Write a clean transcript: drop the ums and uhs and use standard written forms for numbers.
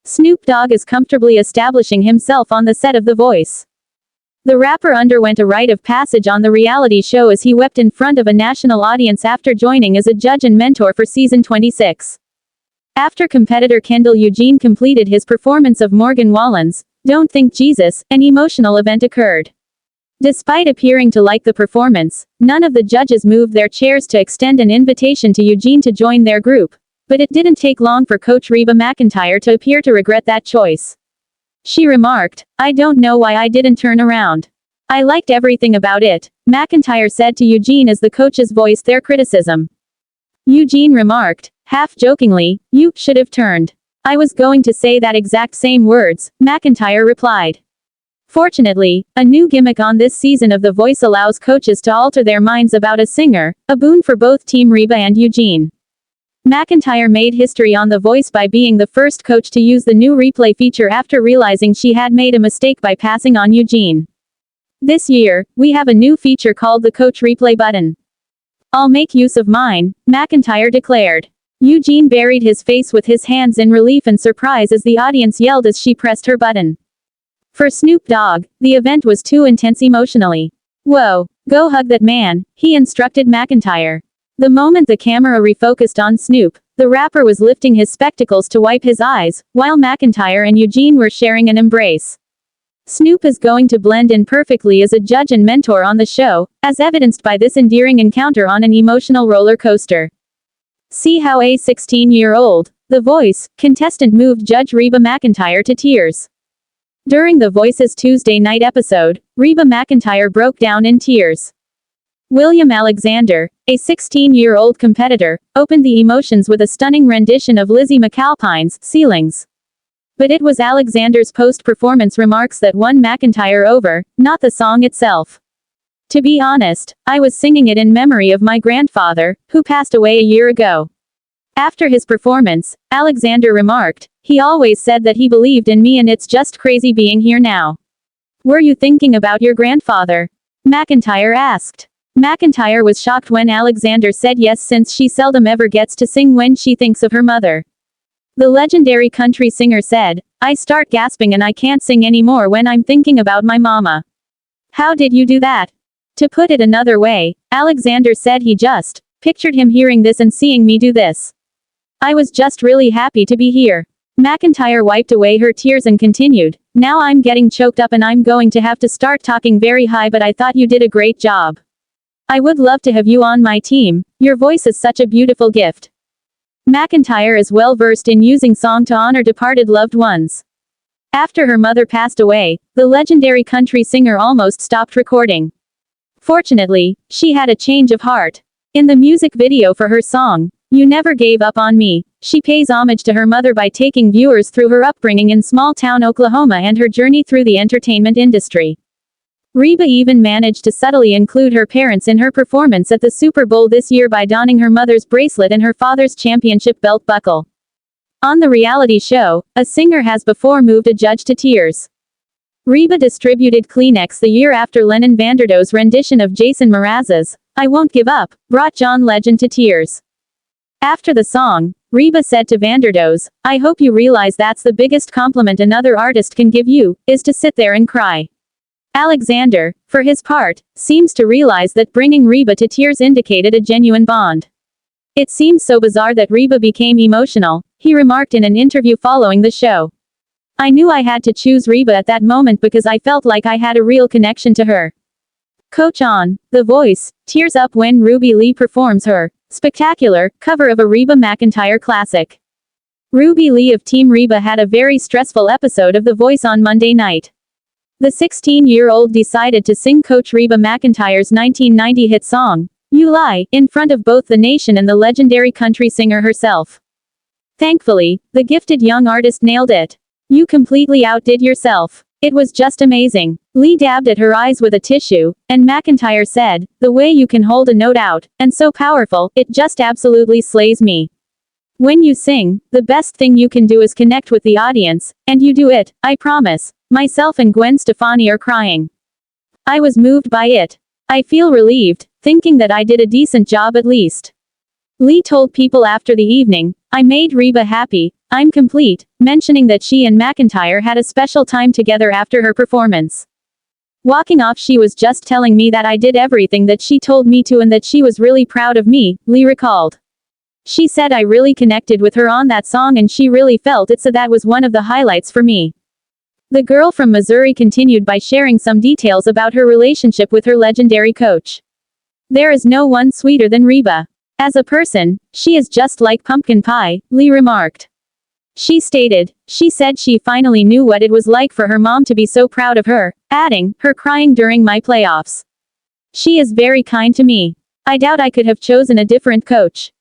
Snoop Dogg is comfortably establishing himself on the set of The Voice. The rapper underwent a rite of passage on the reality show as he wept in front of a national audience after joining as a judge and mentor for season 26. After competitor Kendall Eugene completed his performance of Morgan Wallen's "Don't Think Jesus," an emotional event occurred. Despite appearing to like the performance, none of the judges moved their chairs to extend an invitation to Eugene to join their group. But it didn't take long for coach Reba McEntire to appear to regret that choice. She remarked, "I don't know why I didn't turn around. I liked everything about it," McEntire said to Eugene as the coaches voiced their criticism. Eugene remarked, half-jokingly, "You should have turned." "I was going to say that exact same words," McEntire replied. Fortunately, a new gimmick on this season of The Voice allows coaches to alter their minds about a singer, a boon for both Team Reba and Eugene. McEntire made history on The Voice by being the first coach to use the new replay feature after realizing she had made a mistake by passing on Eugene. "This year, we have a new feature called the Coach Replay button. I'll make use of mine," McEntire declared. Eugene buried his face with his hands in relief and surprise as the audience yelled as she pressed her button. For Snoop Dogg, the event was too intense emotionally. "Whoa, go hug that man," he instructed McEntire. The moment the camera refocused on Snoop, the rapper was lifting his spectacles to wipe his eyes, while McEntire and Eugene were sharing an embrace. Snoop is going to blend in perfectly as a judge and mentor on the show, as evidenced by this endearing encounter on an emotional roller coaster. See how a 16-year-old, The Voice, contestant moved Judge Reba McEntire to tears. During The Voice's Tuesday night episode, Reba McEntire broke down in tears. William Alexander, a 16-year-old competitor, opened the emotions with a stunning rendition of Lizzie McAlpine's "Ceilings." But it was Alexander's post-performance remarks that won McEntire over, not the song itself. "To be honest, I was singing it in memory of my grandfather, who passed away a year ago." After his performance, Alexander remarked, "He always said that he believed in me and it's just crazy being here now." "Were you thinking about your grandfather?" McEntire asked. McEntire was shocked when Alexander said yes, since she seldom ever gets to sing when she thinks of her mother. The legendary country singer said, "I start gasping and I can't sing anymore when I'm thinking about my mama." "How did you do that?" To put it another way, Alexander said he just pictured him hearing this and seeing me do this. "I was just really happy to be here." McEntire wiped away her tears and continued, "Now I'm getting choked up and I'm going to have to start talking very high, but I thought you did a great job. I would love to have you on my team. Your voice is such a beautiful gift." McEntire is well versed in using song to honor departed loved ones. After her mother passed away, the legendary country singer almost stopped recording. Fortunately, she had a change of heart. In the music video for her song, "You Never Gave Up on Me," she pays homage to her mother by taking viewers through her upbringing in small-town Oklahoma and her journey through the entertainment industry. Reba even managed to subtly include her parents in her performance at the Super Bowl this year by donning her mother's bracelet and her father's championship belt buckle. On the reality show, a singer has before moved a judge to tears. Reba distributed Kleenex the year after Lennon Vanderdoes' rendition of Jason Mraz's "I Won't Give Up" brought John Legend to tears. After the song, Reba said to Vanderdoes, "I hope you realize that's the biggest compliment another artist can give you, is to sit there and cry." Alexander, for his part, seems to realize that bringing Reba to tears indicated a genuine bond. "It seems so bizarre that Reba became emotional," he remarked in an interview following the show. "I knew I had to choose Reba at that moment because I felt like I had a real connection to her." Coach on The Voice tears up when Ruby Lee performs her spectacular cover of a Reba McEntire classic. Ruby Lee of Team Reba had a very stressful episode of The Voice on Monday night. The 16-year-old decided to sing Coach Reba McEntire's 1990 hit song, "You Lie," in front of both the nation and the legendary country singer herself. Thankfully, the gifted young artist nailed it. "You completely outdid yourself. It was just amazing." Lee dabbed at her eyes with a tissue, and McEntire said, "The way you can hold a note out, and so powerful, it just absolutely slays me. When you sing, the best thing you can do is connect with the audience, and you do it, I promise. Myself and Gwen Stefani are crying. I was moved by it. I feel relieved, thinking that I did a decent job at least." Lee told People after the evening, "I made Reba happy, I'm complete," mentioning that she and McEntire had a special time together after her performance. Walking off, she was just telling me that I did everything that she told me to and that she was really proud of me, Lee recalled. She said I really connected with her on that song and she really felt it, so that was one of the highlights for me. The girl from Missouri continued by sharing some details about her relationship with her legendary coach. "There is no one sweeter than Reba. As a person, she is just like pumpkin pie," Lee remarked. She stated, "She said she finally knew what it was like for her mom to be so proud of her," adding, "her crying during my playoffs. She is very kind to me. I doubt I could have chosen a different coach.